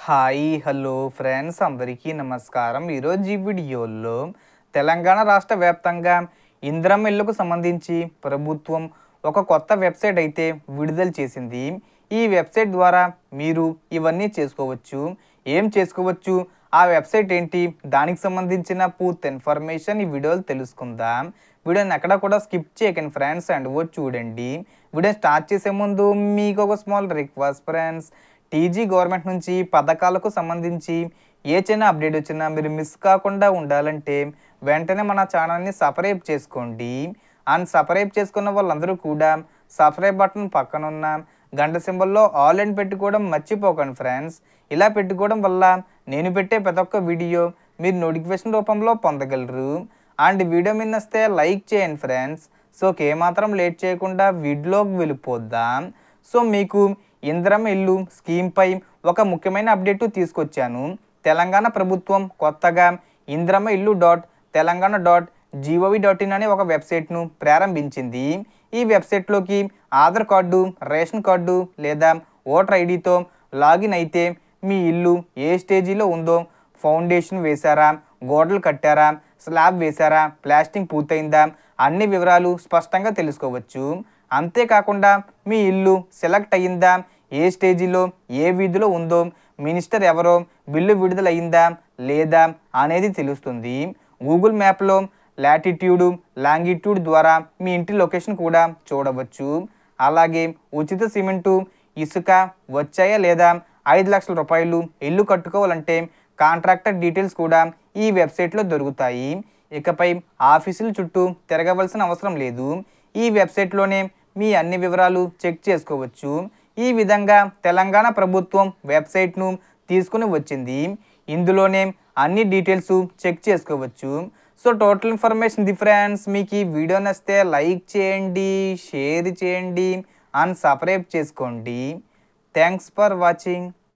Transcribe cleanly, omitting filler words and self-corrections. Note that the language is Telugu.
హాయ్ హలో ఫ్రెండ్స్ అందరికీ నమస్కారం. ఈరోజు ఈ వీడియోలో తెలంగాణ రాష్ట్ర వ్యాప్తంగా ఇందిరమ్మ ఇళ్లకు సంబంధించి ప్రభుత్వం ఒక కొత్త వెబ్సైట్ అయితే విడుదల చేసింది. ఈ వెబ్సైట్ ద్వారా మీరు ఇవన్నీ చేసుకోవచ్చు. ఏం చేసుకోవచ్చు, ఆ వెబ్సైట్ ఏంటి, దానికి సంబంధించిన పూర్తి ఇన్ఫర్మేషన్ ఈ వీడియోలో తెలుసుకుందాం. వీడియోని ఎక్కడ కూడా స్కిప్ చేయకండి ఫ్రెండ్స్, అండ్ చూడండి. వీడియో స్టార్ట్ చేసే ముందు మీకు ఒక small request friends, TG government నుంచి పథకాలకు సంబంధించి ఏ చిన్న అప్డేట్ వచ్చినా మీరు మిస్ కాకుండా ఉండాలంటే వెంటనే మన ఛానల్ని సబ్స్క్రైబ్ చేసుకోండి. అండ్ సబ్స్క్రైబ్ చేసుకున్న వాళ్ళందరూ కూడా సబ్స్క్రైబ్ బటన్ పక్కన ఉన్న గంట సింబల్లో ఆల్ అని పెట్టుకోవడం మర్చిపోకండి ఫ్రెండ్స్. ఇలా పెట్టుకోవడం వల్ల నేను పెట్టే ప్రతి ఒక్క వీడియో మీరు నోటిఫికేషన్ రూపంలో పొందగలరు. అండ్ వీడియో మీద వస్తే లైక్ చేయండి ఫ్రెండ్స్. సో ఏమాత్రం లేట్ చేయకుండా వీడియోకి వెళ్ళిపోద్దాం. సో మీకు ఇందిరమ్మ ఇల్లు స్కీమ్పై ఒక ముఖ్యమైన అప్డేట్ తీసుకొచ్చాను. తెలంగాణ ప్రభుత్వం కొత్తగా ఇందిరమ్మ ఇల్లు .telangaana.gov.in అనే ఒక వెబ్సైట్ను ప్రారంభించింది. ఈ వెబ్సైట్లోకి ఆధార్ కార్డు, రేషన్ కార్డు లేదా ఓటర్ ఐడితో లాగిన్ అయితే మీ ఇల్లు ఏ స్టేజీలో ఉందో, ఫౌండేషన్ వేశారా, గోడలు కట్టారా, స్లాబ్ వేశారా, ప్లాస్టింగ్ పూర్తయిందా, అన్ని వివరాలు స్పష్టంగా తెలుసుకోవచ్చు. అంతేకాకుండా మీ ఇల్లు సెలెక్ట్ అయ్యిందా, ఏ స్టేజీలో ఏ వీధిలో ఉందో, మినిస్టర్ ఎవరో, బిల్లు విడుదలయ్యిందా లేదా అనేది తెలుస్తుంది. గూగుల్ మ్యాప్లో లాటిట్యూడ్, లాంగిట్యూడ్ ద్వారా మీ ఇంటి లొకేషన్ కూడా చూడవచ్చు. అలాగే ఉచిత సిమెంటు, ఇసుక వచ్చాయా లేదా, 5 లక్షల రూపాయలు ఇల్లు కట్టుకోవాలంటే కాంట్రాక్టర్ డీటెయిల్స్ కూడా ఈ వెబ్సైట్లో దొరుకుతాయి. ఇకపై ఆఫీసుల చుట్టూ తిరగవలసిన అవసరం లేదు. ఈ వెబ్సైట్లోనే మీ అన్ని వివరాలు చెక్ చేసుకోవచ్చు. ఈ విధంగా తెలంగాణ ప్రభుత్వం వెబ్సైట్ను తీసుకుని వచ్చింది. ఇందులోనే అన్ని డీటెయిల్స్ చెక్ చేసుకోవచ్చు. So total information the friends. మీకు ఈ వీడియో నచ్చితే లైక్ చేయండి, షేర్ చేయండి అండ్ సబ్స్క్రైబ్ చేసుకోండి. Thanks for watching.